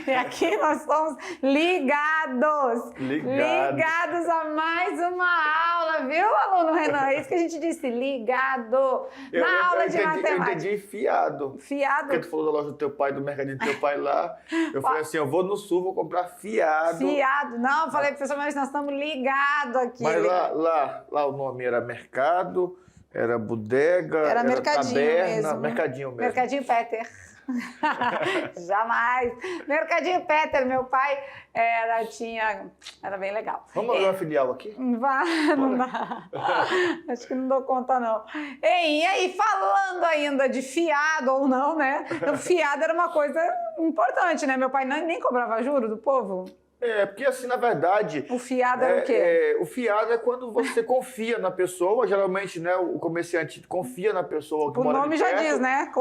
E aqui nós estamos ligados a mais uma aula, viu, aluno Renan? É isso que a gente disse, ligado. Na aula de matemática. Eu entendi fiado. Fiado? Porque tu falou da loja do teu pai, do mercadinho do teu pai lá. Eu falei assim, eu vou no sul, vou comprar fiado. Fiado. Não, eu falei, professor, mas nós estamos ligados aqui. Mas lá o nome era mercado, era bodega, era mercadinho taberna, mesmo. Mercadinho mesmo. Mercadinho Peter. Jamais. Mercadinho Peter, meu pai era bem legal. Vamos abrir uma filial aqui? Não dá. Acho que não dou conta, não. Ei, e aí, falando ainda de fiado ou não, né? O fiado era uma coisa importante, né? Meu pai nem cobrava juro do povo. Porque assim, na verdade... O fiado era o quê? O fiado é quando você confia na pessoa, geralmente, né, o comerciante confia na pessoa que o mora nome ali perto, já diz, né?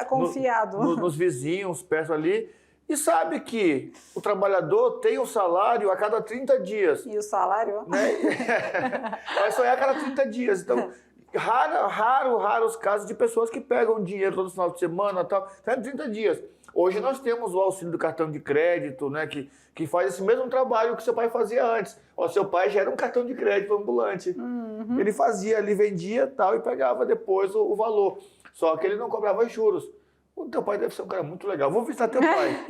Confiado. Nos vizinhos, perto ali, e sabe que o trabalhador tem um salário a cada 30 dias. E o salário? Né? Mas só é a cada 30 dias, então... Raro os casos de pessoas que pegam dinheiro todo final de semana e tal, tá em 30 dias. Hoje nós temos o auxílio do cartão de crédito, né, que faz esse mesmo trabalho que seu pai fazia antes. Seu pai já era um cartão de crédito ambulante. Uhum. Ele fazia, ele vendia tal e pegava depois o valor. Só que ele não cobrava juros. O teu pai deve ser um cara muito legal. Vou visitar teu pai.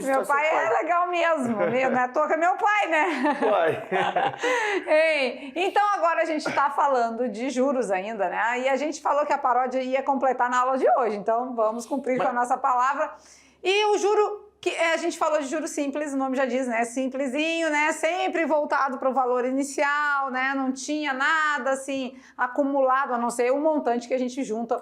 Meu pai é legal mesmo. Não é à toa que é meu pai, né? Ei, então agora a gente está falando de juros ainda, né? E a gente falou que a paródia ia completar na aula de hoje. Então vamos cumprir com a nossa palavra. E o juro... a gente falou de juros simples, o nome já diz, né? Simplesinho, né? Sempre voltado para o valor inicial, né? Não tinha nada assim acumulado, a não ser o montante que a gente junta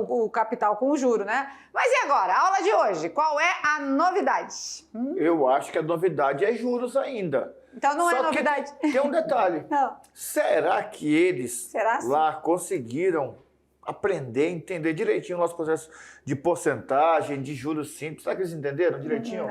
o capital com o juro, né? Mas e agora? A aula de hoje, qual é a novidade? Eu acho que a novidade é juros ainda. Então não é novidade. Tem um detalhe. Não. Será que eles lá conseguiram aprender, entender direitinho o nosso processo de porcentagem, de juros simples? Será que eles entenderam direitinho?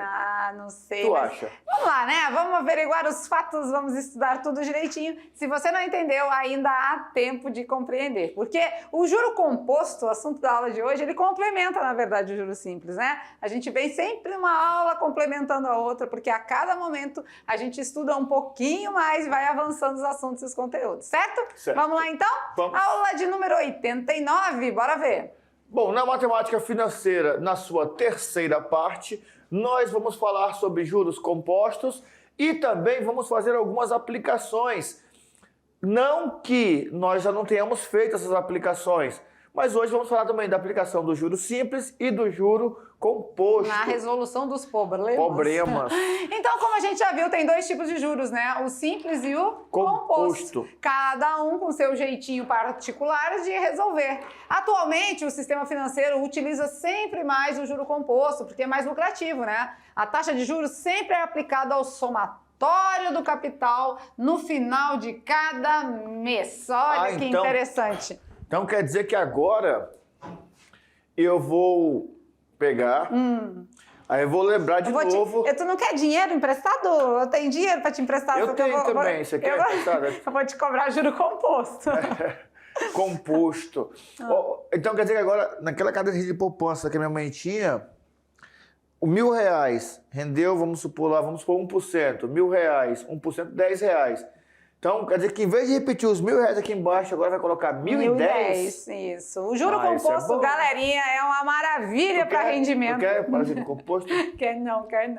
Não sei. Tu acha? Vamos lá, né? Vamos averiguar os fatos, vamos estudar tudo direitinho. Se você não entendeu, ainda há tempo de compreender. Porque o juro composto, o assunto da aula de hoje, ele complementa, na verdade, o juro simples, né? A gente vem sempre uma aula complementando a outra, porque a cada momento a gente estuda um pouquinho mais e vai avançando os assuntos e os conteúdos, certo? Certo. Vamos lá, então? Vamos. Aula de número 89, bora ver. Bom, na matemática financeira, na sua terceira parte, nós vamos falar sobre juros compostos e também vamos fazer algumas aplicações. Não que nós já não tenhamos feito essas aplicações, mas hoje vamos falar também da aplicação do juro simples e do juro composto. Na resolução dos problemas. Então, como a gente já viu, tem dois tipos de juros, né? O simples e o composto. Cada um com seu jeitinho particular de resolver. Atualmente, o sistema financeiro utiliza sempre mais o juro composto, porque é mais lucrativo, né? A taxa de juros sempre é aplicada ao somatório do capital no final de cada mês. Olha que interessante. Então quer dizer que agora eu vou pegar, aí eu vou lembrar de novo. Tu não quer dinheiro emprestado? Eu tenho dinheiro para te emprestar. Eu tenho também, você quer emprestado? Eu vou te cobrar juro composto. Composto. Então quer dizer que agora, naquela caderneta de poupança que a minha mãe tinha, o R$1.000 rendeu, vamos supor 1%. R$1.000, 1%, R$10. Então, quer dizer que em vez de repetir os R$1.000 aqui embaixo, agora vai colocar 1.010? Isso. O juro composto, galerinha, é uma maravilha para rendimento. Quer juro composto? Quer não. Quer?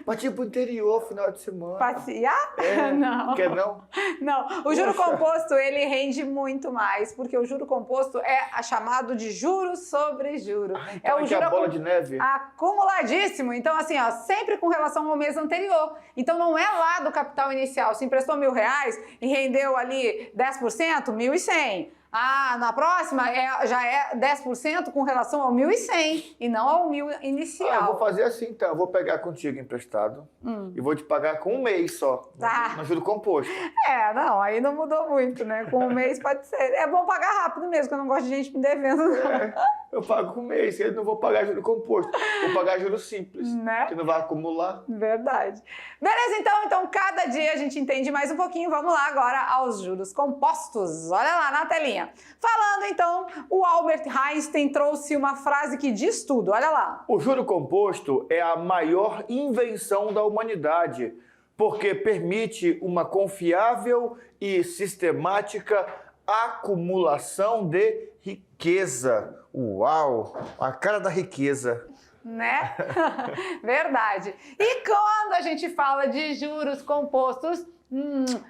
Partir pro interior, final de semana. Passear? Não. Quer não? Não. O juro composto, ele rende muito mais, porque o juro composto é chamado de juros sobre juro. Então é o juro a bola de neve? Acumuladíssimo. Então, assim, sempre com relação ao mês anterior. Então, não é lá do capital inicial. Se emprestou R$1.000 e rendeu ali 10%, 1.100. Na próxima já é 10% com relação ao 1.100 e não ao 1.000 inicial. Eu vou fazer assim então, eu vou pegar contigo emprestado e vou te pagar com um mês só, no juro composto. Não, aí não mudou muito, né? Com um mês pode ser. É bom pagar rápido mesmo, que eu não gosto de gente me devendo. Eu pago com mês, eu não vou pagar juro composto, vou pagar juro simples, Né? que não vai acumular. Verdade. Beleza, então cada dia a gente entende mais um pouquinho. Vamos lá agora aos juros compostos. Olha lá na telinha. Falando então, o Albert Einstein trouxe uma frase que diz tudo. Olha lá. O juro composto é a maior invenção da humanidade, porque permite uma confiável e sistemática acumulação de riqueza. Uau! A cara da riqueza. Né? Verdade. E quando a gente fala de juros compostos,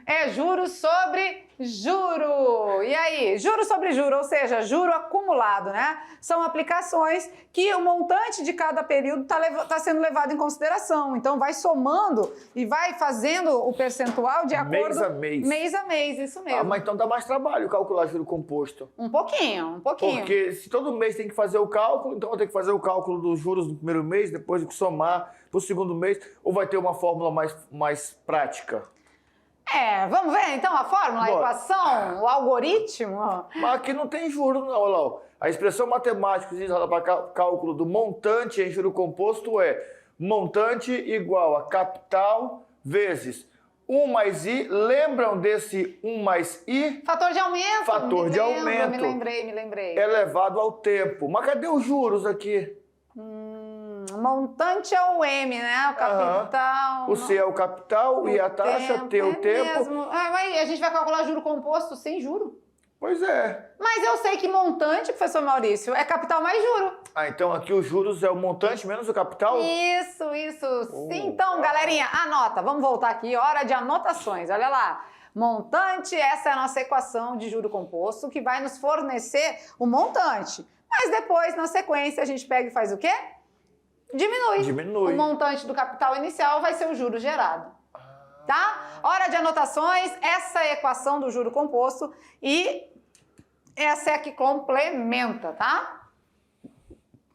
é juros sobre juro. E aí? Juro sobre juro, ou seja, juro acumulado, né? São aplicações que o montante de cada período tá sendo levado em consideração. Então, vai somando e vai fazendo o percentual de acordo... Mês a mês. Mês a mês, isso mesmo. Ah, mas então dá mais trabalho calcular juro composto. Um pouquinho. Porque se todo mês tem que fazer o cálculo, então vai ter que fazer o cálculo dos juros do primeiro mês, depois somar para o segundo mês, ou vai ter uma fórmula mais prática? Vamos ver então a fórmula, a equação, o algoritmo? Mas aqui não tem juro, não, olha lá. A expressão matemática utilizada para cálculo do montante em juro composto é montante igual a capital vezes 1 mais I. Lembram desse 1 mais I? Fator de aumento. Fator de aumento. Me lembrei. Elevado ao tempo. Mas cadê os juros aqui? Montante é o M, né? O capital. O C é o capital e a taxa, T é o tempo. Mesmo. A gente vai calcular juro composto sem juro. Pois é. Mas eu sei que montante, professor Maurício, é capital mais juro. Então aqui os juros é o montante menos o capital? Isso. Sim, então, galerinha, anota. Vamos voltar aqui, hora de anotações. Olha lá. Montante, essa é a nossa equação de juro composto que vai nos fornecer o montante. Mas depois, na sequência, a gente pega e faz o quê? Diminui. O montante do capital inicial vai ser o juro gerado. Tá? Hora de anotações, essa é a equação do juro composto e essa é a que complementa, tá?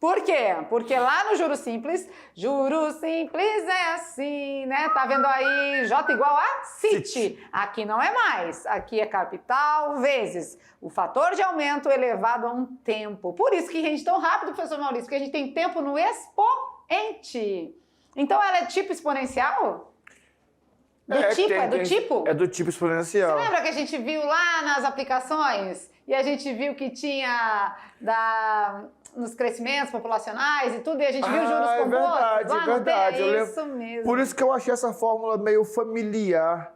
Por quê? Porque lá no juro simples é assim, né? Tá vendo aí J igual a CIT. Aqui não é mais. Aqui é capital vezes o fator de aumento elevado a um tempo. Por isso que rende tão rápido, professor Maurício, porque a gente tem tempo no expoente. Então ela é tipo exponencial? É do tipo? É do tipo exponencial. Você lembra que a gente viu lá nas aplicações? E a gente viu que tinha nos crescimentos populacionais e tudo, e a gente viu juros compostos. É verdade. Isso mesmo. Por isso que eu achei essa fórmula meio familiar.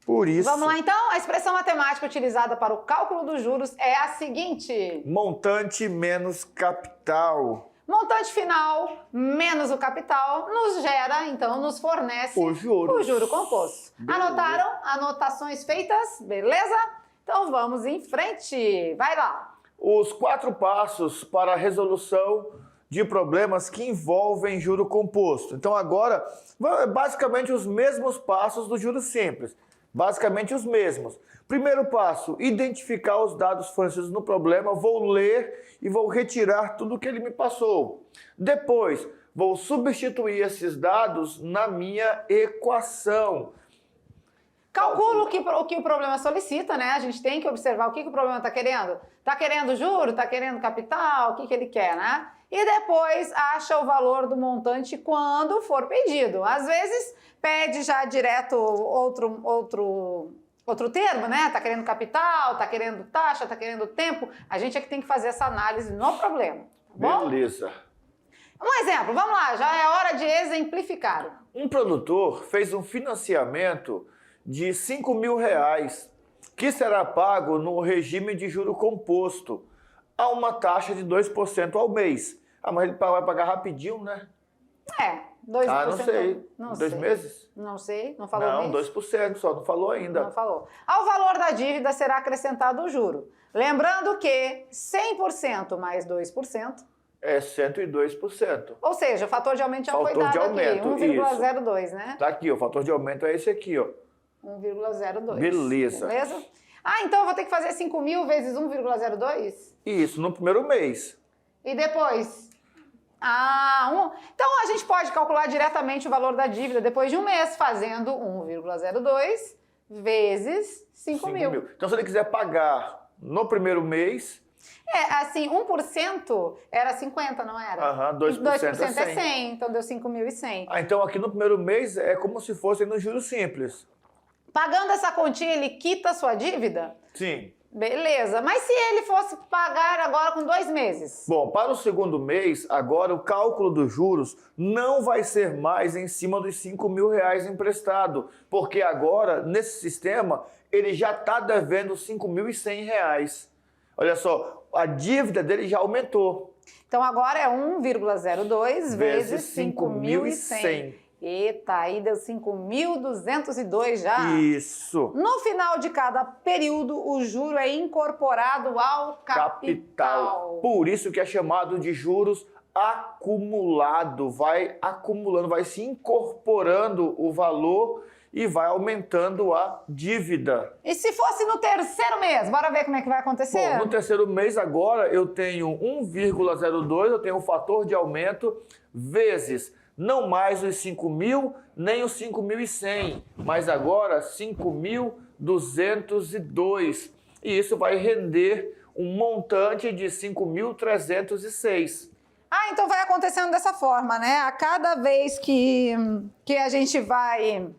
Por isso. Vamos lá então? A expressão matemática utilizada para o cálculo dos juros é a seguinte. Montante menos capital. Montante final menos o capital nos gera, então, nos fornece o juro composto. Beleza. Anotaram? Anotações feitas? Beleza? Então vamos em frente. Vai lá. Os 4 passos para a resolução de problemas que envolvem juro composto. Então agora, basicamente os mesmos passos do juro simples. Basicamente os mesmos. Primeiro passo, identificar os dados fornecidos no problema. Vou ler e vou retirar tudo que ele me passou. Depois, vou substituir esses dados na minha equação. Calculo o que o problema solicita, né? A gente tem que observar o que o problema está querendo. Está querendo juro? Está querendo capital? O que ele quer, né? E depois acha o valor do montante quando for pedido. Às vezes pede já direto outro termo, né? Tá querendo capital, tá querendo taxa, tá querendo tempo. A gente é que tem que fazer essa análise no problema. Tá bom? Beleza. Um exemplo, vamos lá, já é hora de exemplificar. Um produtor fez um financiamento de R$5.000 que será pago no regime de juro composto a uma taxa de 2% ao mês. Ah, mas ele vai pagar rapidinho, né? 2%. Ah, não sei. Não 2 sei. meses? Não sei, não falou Não, mês? 2%, só não falou ainda. Não falou. Ao valor da dívida será acrescentado o juro. Lembrando que 100% mais 2%... É 102%. Ou seja, o fator de aumento já foi dado aqui, 1,02, né? Tá aqui, o fator de aumento é esse aqui, ó. 1,02. Beleza. Beleza? Ah, então eu vou ter que fazer 5.000 vezes 1,02? Isso, no primeiro mês. E depois? Então a gente pode calcular diretamente o valor da dívida depois de um mês, fazendo 1,02 vezes 5.000. Então se ele quiser pagar no primeiro mês, Assim, 1% era 50, não era? Aham, 2% é 100, então deu 5.100. Então aqui no primeiro mês é como se fosse no juros simples. Pagando essa continha, ele quita a sua dívida? Sim. Beleza, mas se ele fosse pagar agora com 2 meses? Bom, para o segundo mês, agora o cálculo dos juros não vai ser mais em cima dos R$ 5.000 emprestado, porque agora, nesse sistema, ele já está devendo R$ 5.100. Olha só, a dívida dele já aumentou. Então agora é 1,02 vezes 5.100. 5.100. Eita, aí deu 5.202 já. Isso. No final de cada período, o juro é incorporado ao capital. Por isso que é chamado de juros acumulado. Vai acumulando, vai se incorporando o valor e vai aumentando a dívida. E se fosse no terceiro mês? Bora ver como é que vai acontecer? Bom, no terceiro mês agora eu tenho 1,02, eu tenho um fator de aumento vezes não mais os 5.000 nem os 5.100, mas agora 5.202. E isso vai render um montante de 5.306. Então vai acontecendo dessa forma, né? A cada vez que a gente vai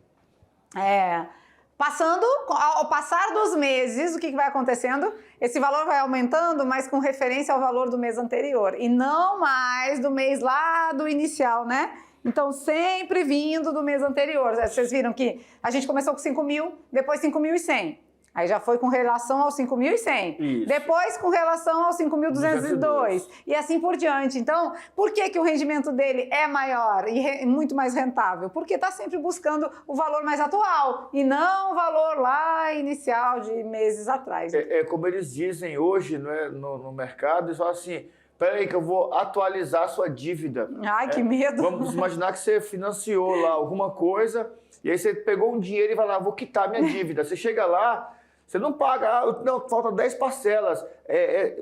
passando, ao passar dos meses, o que vai acontecendo? Esse valor vai aumentando, mas com referência ao valor do mês anterior e não mais do mês lá do inicial, né? Então, sempre vindo do mês anterior. Vocês viram que a gente começou com 5.000, depois 5.100. Aí já foi com relação aos 5.100. Isso. Depois com relação aos 5.202. E assim por diante. Então, por que o rendimento dele é maior e muito mais rentável? Porque está sempre buscando o valor mais atual e não o valor lá inicial de meses atrás. É como eles dizem hoje, né, no mercado, eles falam assim: peraí que eu vou atualizar a sua dívida. Ai, que medo. Vamos imaginar que você financiou lá alguma coisa e aí você pegou um dinheiro e vai lá, vou quitar minha dívida. Você chega lá, você não paga, não, falta 10 parcelas,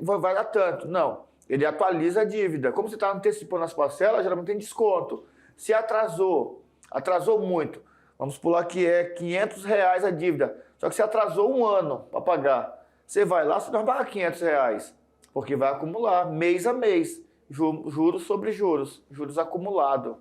vai dar tanto. Não, ele atualiza a dívida. Como você está antecipando as parcelas, geralmente tem desconto. Se atrasou muito, vamos pular que é R$500 a dívida, só que você atrasou um ano para pagar. Você vai lá, você não vai pagar R$500. Porque vai acumular mês a mês, juros sobre juros, juros acumulado.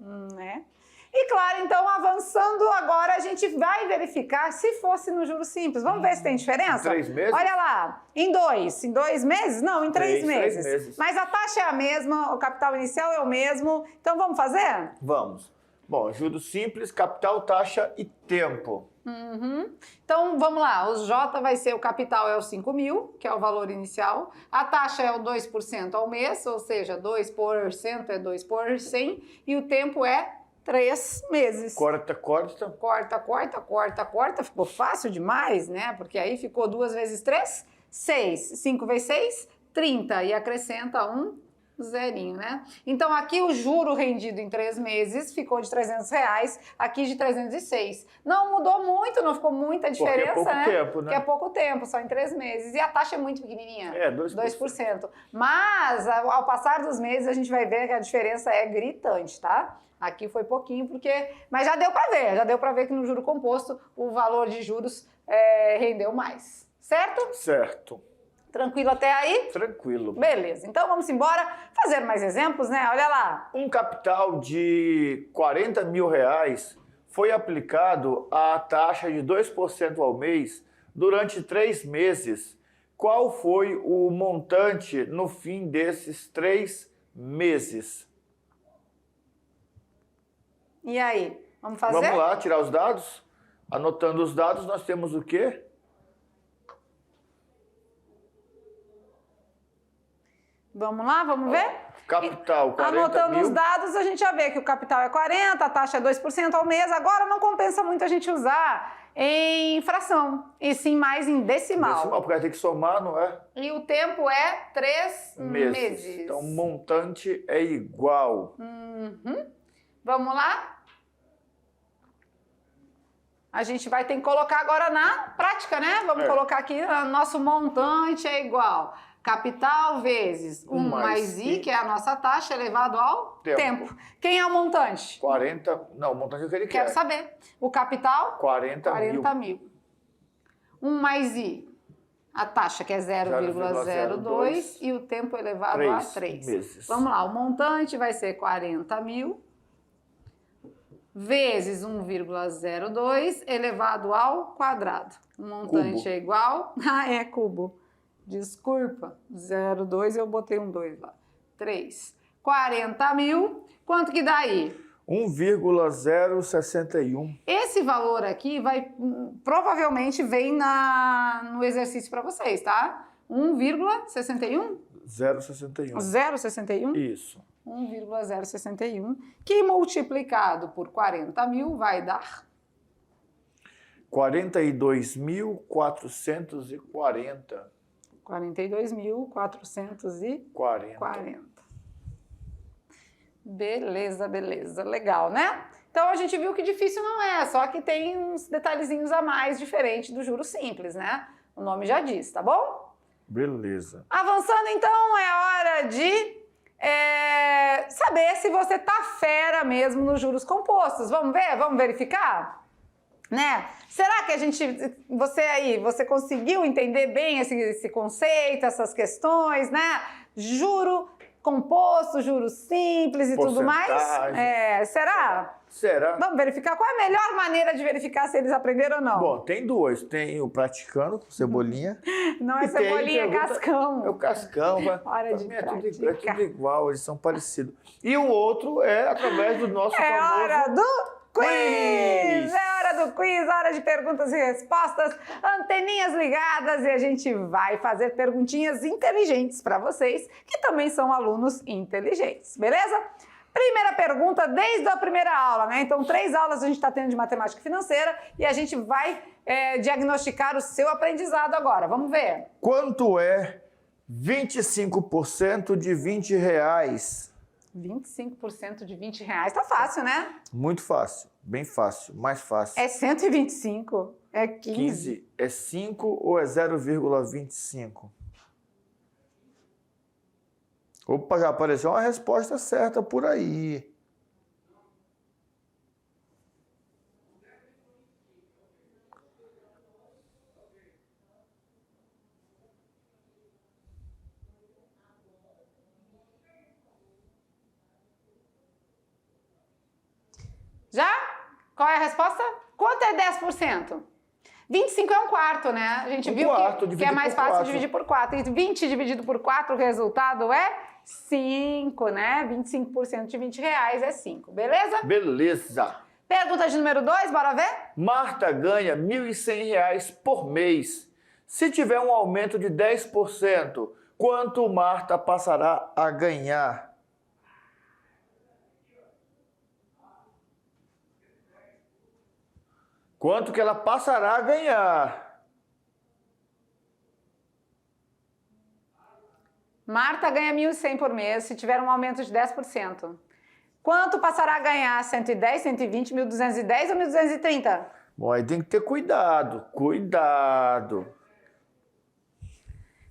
E claro, então avançando agora, a gente vai verificar se fosse no juro simples. Vamos ver se tem diferença? Em 3 meses? Olha lá, em 2 meses? Não, em 3 meses. 3 meses. Mas a taxa é a mesma, o capital inicial é o mesmo. Então vamos fazer? Vamos. Bom, juros simples, capital, taxa e tempo. Então, vamos lá, o J vai ser, o capital é o 5.000, que é o valor inicial, a taxa é o 2% ao mês, ou seja, 2% é 2 por 100, e o tempo é 3 meses. Corta. Corta, ficou fácil demais, né? Porque aí ficou 2 vezes 3, 6, 5 vezes 6, 30, e acrescenta um zerinho, né? Então, aqui o juro rendido em 3 meses ficou de R$300, aqui de 306. Não mudou muito, não ficou muita diferença, porque é pouco né? tempo, né? Porque é pouco tempo, só em 3 meses. E a taxa é muito pequenininha. 2%. Mas, ao passar dos meses, a gente vai ver que a diferença é gritante, tá? Aqui foi pouquinho, mas já deu para ver que no juro composto o valor de juros rendeu mais. Certo? Certo. Tranquilo até aí? Tranquilo. Beleza, então vamos embora fazer mais exemplos, né? Olha lá. Um capital de R$40.000 foi aplicado a taxa de 2% ao mês durante 3 meses. Qual foi o montante no fim desses 3 meses? E aí, vamos fazer? Vamos lá, tirar os dados. Anotando os dados, nós temos o quê? Vamos lá, vamos ver? Capital, 40 Anotando mil. os dados, a gente já vê que o capital é 40, a taxa é 2% ao mês. Agora não compensa muito a gente usar em fração, e sim mais em decimal. Porque vai ter que somar, não é? E o tempo é 3 meses. Então, o montante é igual. Vamos lá? A gente vai ter que colocar agora na prática, né? Vamos colocar aqui, nosso montante é igual. Capital vezes 1 mais I, que é a nossa taxa, elevado ao tempo. Quem é o montante? 40, não, o montante é o que ele quer. Quero saber. O capital? 40 mil. 1 mais I. A taxa que é 0,02 e o tempo elevado a 3 meses. Vamos lá, o montante vai ser 40 mil vezes 1,02 elevado ao quadrado. O montante Cubo. é igual... é cubo. Desculpa. 0,2 eu botei um 2 lá. 3. 40 mil. Quanto que dá aí? 1,061. Esse valor aqui provavelmente vem no exercício para vocês, tá? 1,61? 0,61. 0,61? Isso. 1,061, que multiplicado por 40 mil vai dar... 42.440. 42.440. Beleza, beleza. Legal, né? Então a gente viu que difícil não é, só que tem uns detalhezinhos a mais diferente do juro simples, né? O nome já diz, tá bom? Beleza. Avançando então, é hora de saber se você tá fera mesmo nos juros compostos. Vamos ver? Vamos verificar? Né? Será que você conseguiu entender bem esse conceito, essas questões, né? Juro composto, juro simples e tudo mais? Será? Será? Vamos verificar? Qual é a melhor maneira de verificar se eles aprenderam ou não? Bom, tem duas. Tem o praticando com cebolinha. Não é cebolinha, é cascão. É o cascão. Hora de é tudo praticar. igual, eles são parecidos. E o outro é através do nosso famoso... hora do quiz! quiz! É hora do quiz, hora de perguntas e respostas, anteninhas ligadas e a gente vai fazer perguntinhas inteligentes para vocês, que também são alunos inteligentes, beleza? Primeira pergunta desde a primeira aula, né? Então, 3 aulas a gente está tendo de matemática financeira e a gente vai diagnosticar o seu aprendizado agora. Vamos ver. Quanto é 25% de R$20? 25% de R$20. Tá fácil, né? Muito fácil. Bem fácil. Mais fácil. É 125. É 15. 15 é 5 ou é 0,25? Opa, já apareceu uma resposta certa por aí. Já? Qual é a resposta? Quanto é 10%? 25 é um quarto, né? A gente viu que é mais fácil dividir por 4. E 20 dividido por 4, o resultado é 5, né? 25% de R$20 é 5, beleza? Beleza. Pergunta de número 2, bora ver? Marta ganha R$1.100 por mês. Se tiver um aumento de 10%, quanto Marta passará a ganhar? Quanto que ela passará a ganhar? Marta ganha 1.100 por mês se tiver um aumento de 10%. Quanto passará a ganhar? 110, 120, 1.210 ou 1.230? Bom, aí tem que ter cuidado. Cuidado.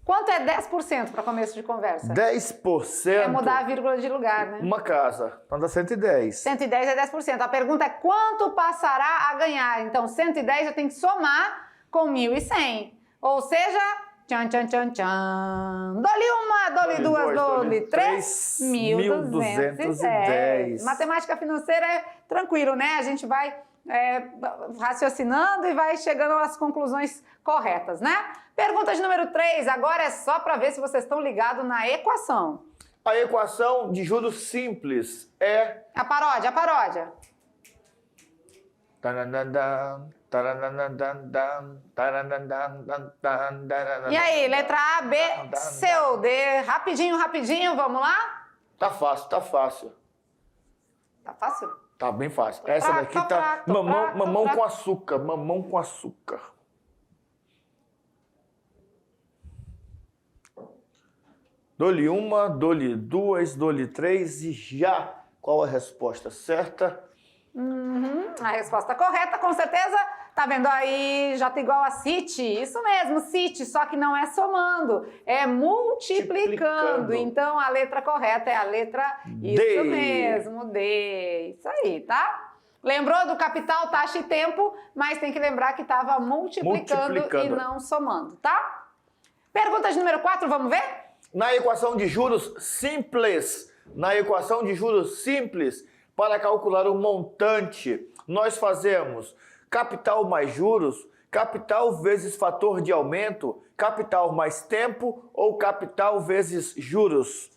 Quanto é 10% para começo de conversa? 10%. É mudar a vírgula de lugar, né? Uma casa. Então dá 110. 110 é 10%. A pergunta é quanto passará a ganhar? Então, 110 eu tenho que somar com 1.100. Ou seja, tchan, tchan, tchan, tchan. Dole uma, dole duas, dole três. 1.210. Matemática financeira é tranquilo, né? A gente vai raciocinando e vai chegando às conclusões corretas, né? Pergunta de número 3. Agora é só para ver se vocês estão ligados na equação. A equação de juros simples é... A paródia. E aí, letra A, B, C ou D? Rapidinho, vamos lá? Tá fácil. Tá fácil? Tá bem fácil. Essa daqui tá mamão com açúcar. Mamão com açúcar. Dole uma, dole duas, dole três e já. Qual a resposta certa? A resposta correta, com certeza. Tá vendo aí? J igual a CIT. Isso mesmo, CIT, só que não é somando, é multiplicando. Então, a letra correta é a letra D. Isso mesmo, D. Isso aí, tá? Lembrou do capital, taxa e tempo, mas tem que lembrar que estava multiplicando e não somando, tá? Pergunta de número 4, vamos ver? Na equação de juros simples, para calcular o montante, nós fazemos capital mais juros, capital vezes fator de aumento, capital mais tempo ou capital vezes juros?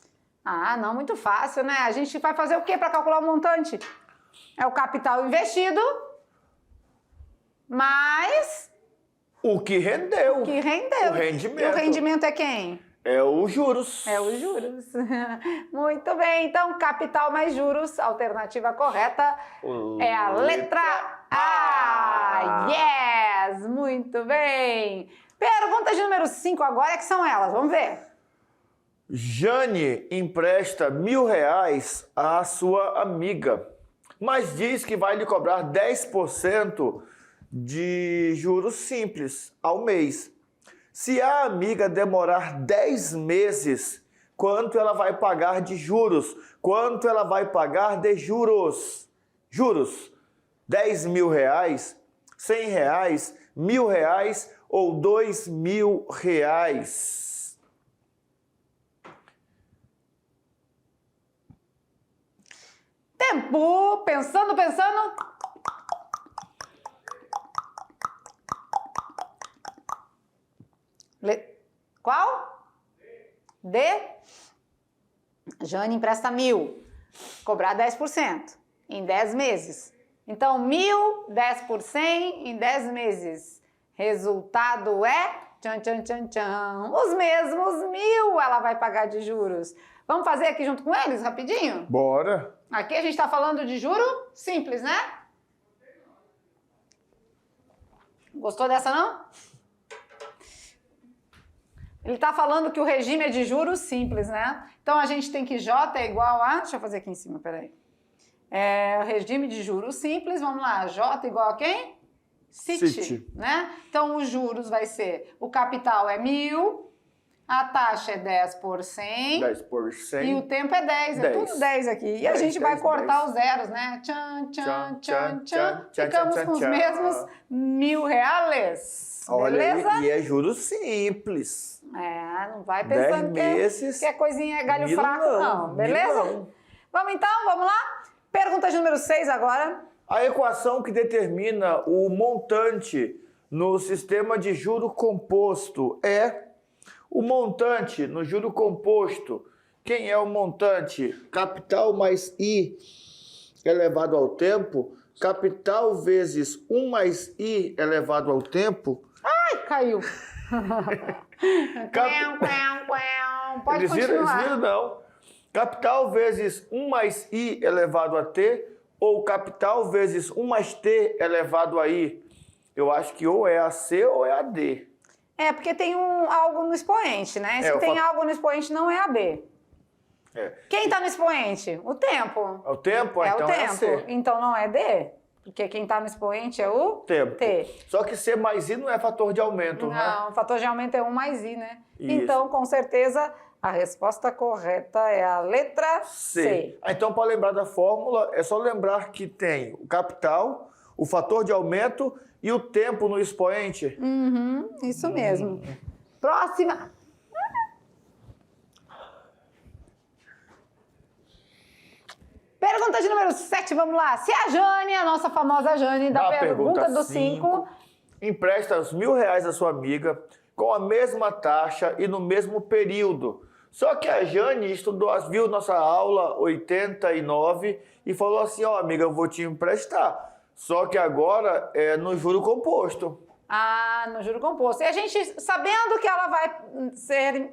Ah, não, muito fácil, né? A gente vai fazer o que para calcular o montante? É o capital investido mais O que rendeu. o que rendeu. O rendimento. E o rendimento é quem? É os juros. É os juros. Muito bem, então capital mais juros, alternativa correta é a letra A. Yes! Muito bem. Pergunta de número 5 agora, que são elas, vamos ver. Jane empresta R$1.000 à sua amiga, mas diz que vai lhe cobrar 10% de juros simples ao mês. Se a amiga demorar 10 meses, quanto ela vai pagar de juros? Quanto ela vai pagar de juros? Juros, R$10.000, R$100, R$1.000 ou R$2.000? Tempo, pensando. Qual? D. Jane empresta 1.000, cobrar 10% em 10 meses. Então, 1.000, 10 por 100 em 10 meses. Resultado é, os mesmos 1.000 ela vai pagar de juros. Vamos fazer aqui junto com eles, rapidinho? Bora. Aqui a gente está falando de juro simples, né? Gostou dessa, não? Ele está falando que o regime é de juros simples, né? Então, a gente tem que J é igual a... Deixa eu fazer aqui em cima, peraí. Regime de juros simples, vamos lá. J igual a quem? CIT, né? Então, os juros vai ser... O capital é 1.000, a taxa é 10 por 100. 10 por 100. E o tempo é 10, é tudo 10 aqui. E a gente vai cortar os zeros, né? Tchan. Ficamos com os mesmos R$1.000. Beleza? Olha, e é juros simples. Não vai pensando que é coisinha, é galho fraco, não. Beleza? Não. Vamos então, vamos lá? Pergunta de número 6 agora. A equação que determina o montante no sistema de juro composto é o montante no juro composto. Quem é o montante? Capital mais I elevado ao tempo, capital vezes 1 mais I elevado ao tempo. Ai, caiu. Pode continuar. Eles viram, não. Capital vezes 1 mais I elevado a T ou capital vezes 1 mais T elevado a I. Eu acho que ou é a C ou é a D. Porque tem algo no expoente, né? Se tem algo no expoente, não é a B. Quem está no expoente? O tempo. É o tempo? É então o tempo. É a C. Então não é D. Porque quem está no expoente é o tempo. T. Só que C mais I não é fator de aumento, né? Não, o fator de aumento é 1 mais I, né? Isso. Então, com certeza, a resposta correta é a letra C. Então, para lembrar da fórmula, é só lembrar que tem o capital, o fator de aumento e o tempo no expoente. Isso mesmo. Próxima. Pergunta de número 7, vamos lá. Se a Jane, a nossa famosa Jane, da pergunta do 5... Empresta os R$1.000 à sua amiga com a mesma taxa e no mesmo período. Só que a Jane estudou, viu nossa aula 89 e falou assim, amiga, eu vou te emprestar. Só que agora é no juro composto. No juro composto. E a gente, sabendo que ela vai ser...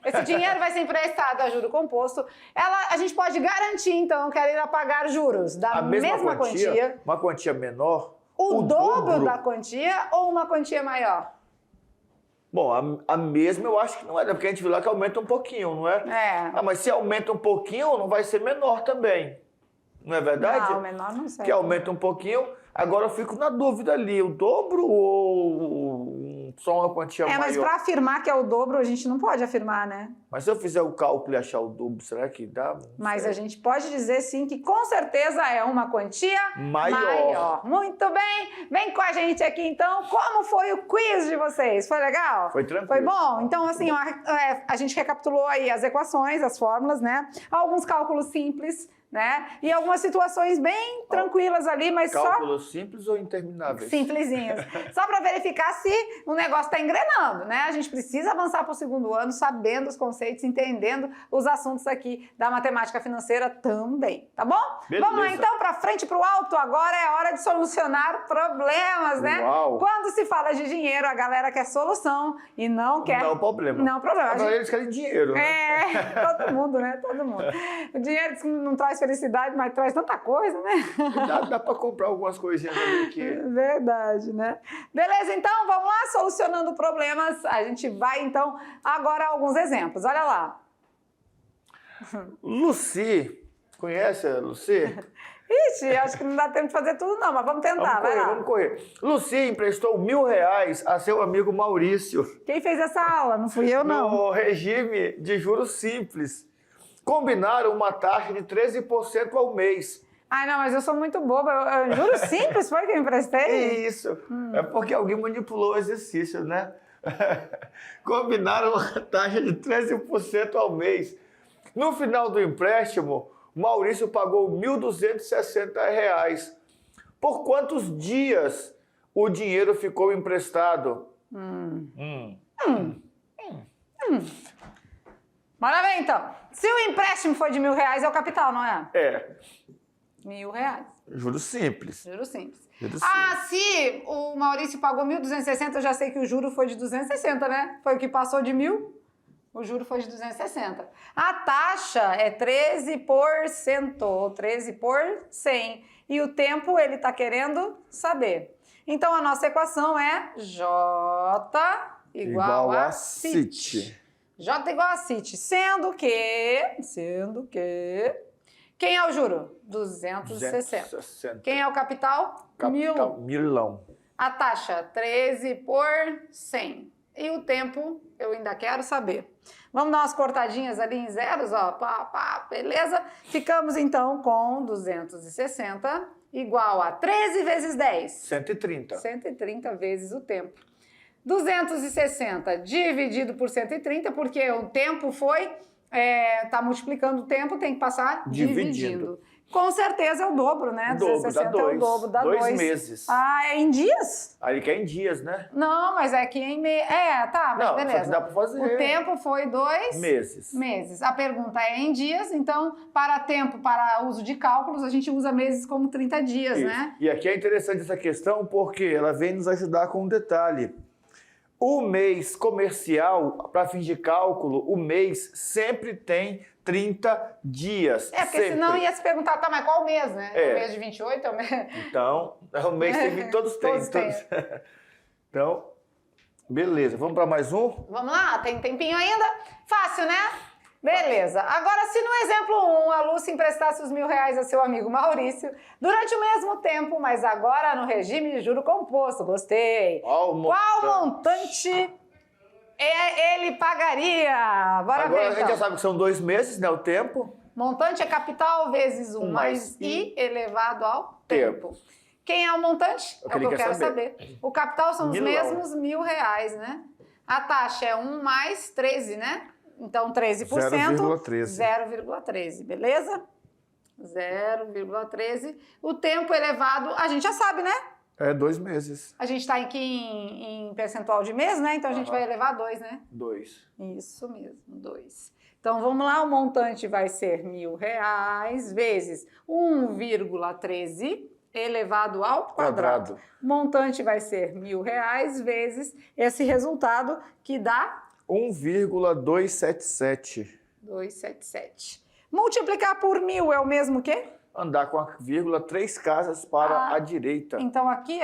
esse dinheiro vai ser emprestado a juro composto, a gente pode garantir, então, que ela irá pagar juros da mesma quantia. Uma quantia menor? O dobro da quantia ou uma quantia maior? Bom, a mesma eu acho que não é, porque a gente viu lá que aumenta um pouquinho, não é? Mas se aumenta um pouquinho, não vai ser menor também. Não é verdade? Não, menor não sei. Que aumenta um pouquinho. Agora eu fico na dúvida ali, o dobro ou só uma quantia maior. Mas para afirmar que é o dobro, a gente não pode afirmar, né? Mas se eu fizer o cálculo e achar o dobro, será que dá? Não Mas sei. a gente pode dizer sim que com certeza é uma quantia maior. Muito bem, vem com a gente aqui então. Como foi o quiz de vocês? Foi legal? Foi tranquilo. Foi bom? Então assim, a gente recapitulou aí as equações, as fórmulas, né? Alguns cálculos simples, né? E algumas situações bem tranquilas ali, mas Cálculos simples ou intermináveis? Simplesinhos. Só para verificar se o negócio está engrenando, né? A gente precisa avançar para o segundo ano sabendo os conceitos, entendendo os assuntos aqui da matemática financeira também, tá bom? Beleza. Vamos lá então, para frente, para o alto. Agora é hora de solucionar problemas, né? Uau. Quando se fala de dinheiro, a galera quer solução e não quer... Não problema. Não problema. Agora eles querem dinheiro, né? Todo mundo, né? Todo mundo. O dinheiro não traz felicidade, mas traz tanta coisa, né? Dá para comprar algumas coisinhas ali que... Verdade, né? Beleza, então vamos lá, solucionando problemas. A gente vai então agora a alguns exemplos. Olha lá. Lucy, conhece a Lucy? Ixi, acho que não dá tempo de fazer tudo não, mas vamos tentar, vai lá. Vamos correr. Lucy emprestou R$1.000 a seu amigo Maurício. Quem fez essa aula? Não fui eu, não. No regime de juros simples. Combinaram uma taxa de 13% ao mês. Ai, não, mas eu sou muito boba. Eu juro simples, foi que eu emprestei? Isso. É porque alguém manipulou o exercício, né? Combinaram uma taxa de 13% ao mês. No final do empréstimo, Maurício pagou R$1.260. Por quantos dias o dinheiro ficou emprestado? Bora ver então. Se o empréstimo foi de R$1.000, é o capital, não é? É. R$1.000. Juros simples. Juro simples. Juros Se o Maurício pagou 1.260, eu já sei que o juro foi de 260, né? Foi o que passou de 1.000, o juro foi de 260. A taxa é 13%, ou 13 por 100. E o tempo ele tá querendo saber. Então a nossa equação é J igual a CIT. J igual a CIT, sendo que quem é o juro? 260. Quem é o capital? Capital, milão. A taxa, 13 por 100. E o tempo, eu ainda quero saber. Vamos dar umas cortadinhas ali em zeros, ó. Beleza? Ficamos então com 260 igual a 13 vezes 10. 130. 130 vezes o tempo. 260 dividido por 130, porque o tempo foi... tá multiplicando o tempo, tem que passar dividindo. Com certeza é o dobro, né? O dobro, 260 dá 2. é o dobro, dá 2 meses. Ah, é em dias? Aí que é em dias, né? Não, mas é que em tá, mas Não, beleza. só que dá pra fazer. O tempo foi 2 meses. A pergunta é em dias, então, para tempo, para uso de cálculos, a gente usa meses como 30 dias, Isso. né? E aqui é interessante essa questão porque ela vem nos ajudar com um detalhe. O mês comercial, para fins de cálculo, o mês sempre tem 30 dias. Porque sempre. senão ia se perguntar, tá, mas qual mês, né? É. O mês de 28 é o mês... Então, o mês tem, todos têm. Então, beleza. Vamos para mais um? Vamos lá, tem tempinho ainda? Fácil, né? Beleza. Agora, se no exemplo 1 a Lúcia emprestasse os R$1.000 a seu amigo Maurício durante o mesmo tempo, mas agora no regime de juro composto, gostei. Qual montante ele pagaria? Bora Agora ver, a gente então. já sabe que são 2 meses, né? O tempo. Montante é capital vezes 1 mais I elevado ao tempo. Quem é o montante? É o que eu quero saber. O capital são os mesmos R$1.000, né? A taxa é 1 mais 13, né? Então, 13%. 0,13, beleza? 0,13. O tempo elevado, a gente já sabe, né? É 2 meses. A gente está aqui em percentual de mês, né? Então, a gente vai elevar 2, né? 2. Isso mesmo, 2. Então, vamos lá, o montante vai ser R$1.000 vezes 1,13 elevado ao quadrado. O montante vai ser R$1.000 vezes esse resultado que dá... 1,277. 277. Multiplicar por 1.000 é o mesmo que? Andar com a vírgula 3 casas para a direita. Então aqui?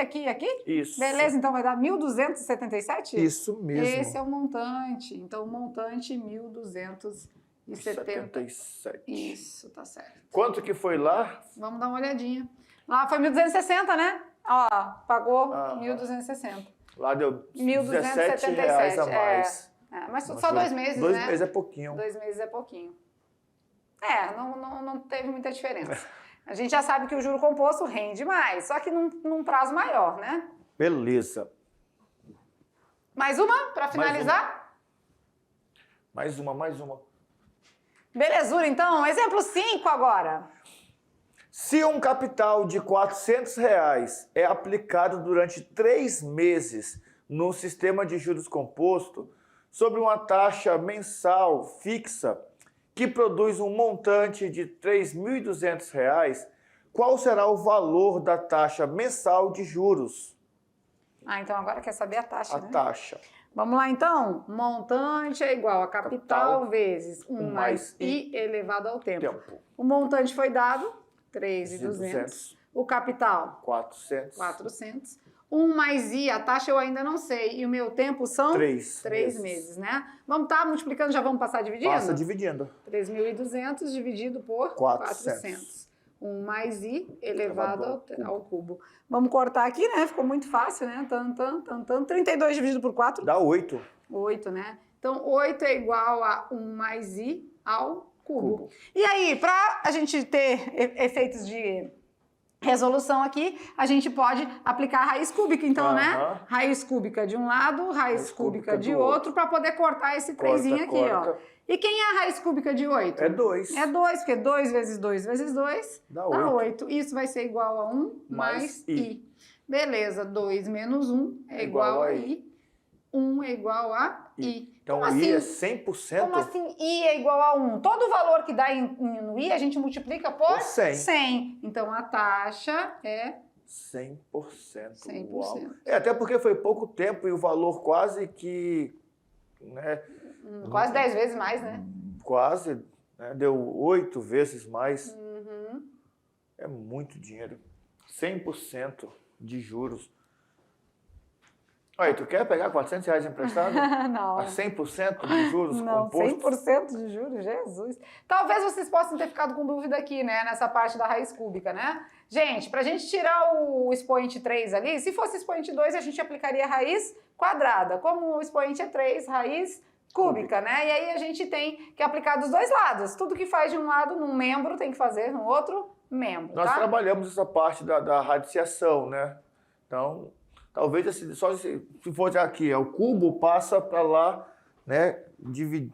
Isso. Beleza, então vai dar 1.277? Isso mesmo. Esse é o montante. Então o montante 1.277. Isso, tá certo. Quanto que foi lá? Vamos dar uma olhadinha. Lá foi 1.260, né? Ó, pagou 1.260. Lá deu R$1.277 R$17 a mais. Mas só 2 meses, 2 né? meses é pouquinho. 2 meses é pouquinho. Não teve muita diferença. A gente já sabe que o juro composto rende mais, só que num prazo maior, né? Beleza. Mais uma para finalizar? Mais uma. Belezura, então. Exemplo 5 agora. Se um capital de R$400 é aplicado durante 3 meses no sistema de juros composto, sobre uma taxa mensal fixa que produz um montante de R$3.200, qual será o valor da taxa mensal de juros? Então agora quer saber a taxa, né? A taxa. Vamos lá, então. Montante é igual a capital vezes 1 mais I elevado ao tempo. O montante foi dado, 3.200. O capital? 400. 1 mais I, a taxa eu ainda não sei. E o meu tempo são? 3 meses, né? Vamos estar multiplicando, já vamos passar dividindo? Passa dividindo. 3.200 dividido por 400. 1 mais I elevado ao cubo. Vamos cortar aqui, né? Ficou muito fácil, né? 32 dividido por 4? Dá 8. 8, né? Então, 8 é igual a 1 mais I ao cubo. E aí, para a gente ter efeitos de resolução aqui, a gente pode aplicar a raiz cúbica, então, né? Raiz cúbica de um lado, raiz cúbica de outro, para poder cortar esse 3zinho aqui, ó. E quem é a raiz cúbica de 8? É 2. É 2, porque 2 vezes 2 vezes 2 dá 8. Isso vai ser igual a 1 mais I. Beleza, 2 menos 1 é igual a I. 1 é igual a I. Então, como I assim, é 100%? Como assim I é igual a 1? Todo o valor que dá no I, a gente multiplica por 100. Então, a taxa é 100%. 100%. Uau. Até porque foi pouco tempo e o valor quase que... né, quase 10 vezes mais, né? Quase. Né, deu 8 vezes mais. É muito dinheiro. 100% de juros. Aí, tu quer pegar R$400 emprestado? Não. A 100% de juros compostos? 100% de juros, Jesus. Talvez vocês possam ter ficado com dúvida aqui, né? Nessa parte da raiz cúbica, né? Gente, pra gente tirar o expoente 3 ali, se fosse expoente 2, a gente aplicaria a raiz quadrada. Como o expoente é 3, raiz cúbica, né? E aí a gente tem que aplicar dos dois lados. Tudo que faz de um lado num membro tem que fazer no outro membro, Nós trabalhamos essa parte da radiciação, né? Então... talvez só se for aqui, o cubo passa para lá, né?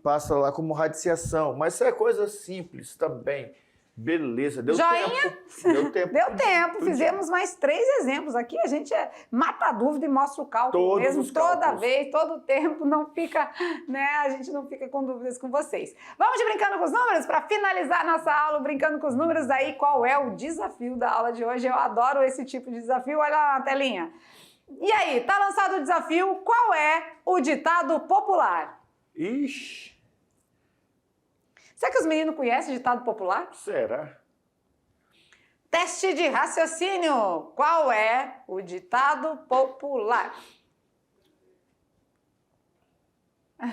Passa lá como radiciação. Mas isso é coisa simples também. Beleza, deu Joinha? tempo. Deu tempo. Fizemos mais 3 exemplos aqui. A gente mata a dúvida e mostra o cálculo Todos mesmo. os cálculos. Toda vez, todo o tempo, não fica, né? A gente não fica com dúvidas com vocês. Vamos de brincando com os números para finalizar nossa aula, brincando com os números. Aí, qual é o desafio da aula de hoje? Eu adoro esse tipo de desafio. Olha lá na telinha. E aí, tá lançado o desafio? Qual é o ditado popular? Ixi. Será que os meninos conhecem ditado popular? Será? Teste de raciocínio. Qual é o ditado popular?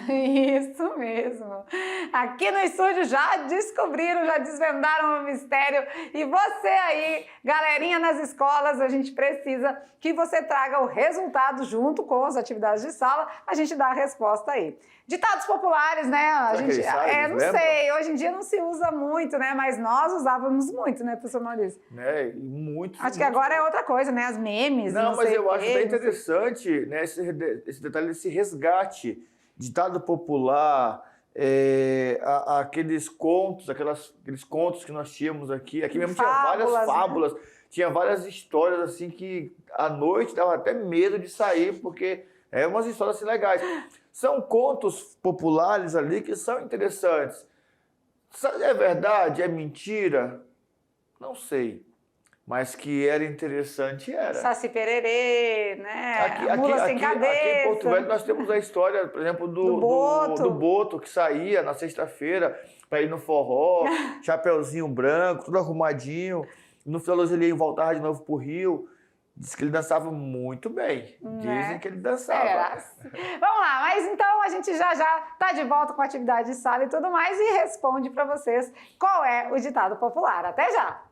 Isso mesmo. Aqui no estúdio já descobriram, já desvendaram o mistério. E você aí, galerinha nas escolas, a gente precisa que você traga o resultado junto com as atividades de sala. A gente dá a resposta aí. Ditados populares, né? Não sei, hoje em dia não se usa muito, né? Mas nós usávamos muito, né, professor Maurício? Muito. Acho que agora é outra coisa, né? As memes. Não, mas eu acho bem interessante, né, esse detalhe desse resgate. Ditado popular, aqueles contos, aqueles contos que nós tínhamos aqui. Aqui mesmo tinha várias fábulas, né? Tinha várias histórias assim que à noite dava até medo de sair, porque umas histórias assim legais. São contos populares ali que são interessantes. É verdade? É mentira? Não sei. Mas que era interessante, era. Saci Pererê, né? Mula sem cabeça. Aqui em Porto Velho nós temos a história, por exemplo, do Boto, que saía na sexta-feira para ir no forró, chapeuzinho branco, tudo arrumadinho. No final ele voltava de novo pro Rio. Diz que ele dançava muito bem. Dizem que ele dançava. Vamos lá, mas então a gente já tá de volta com a atividade de sala e tudo mais e responde para vocês qual é o ditado popular. Até já!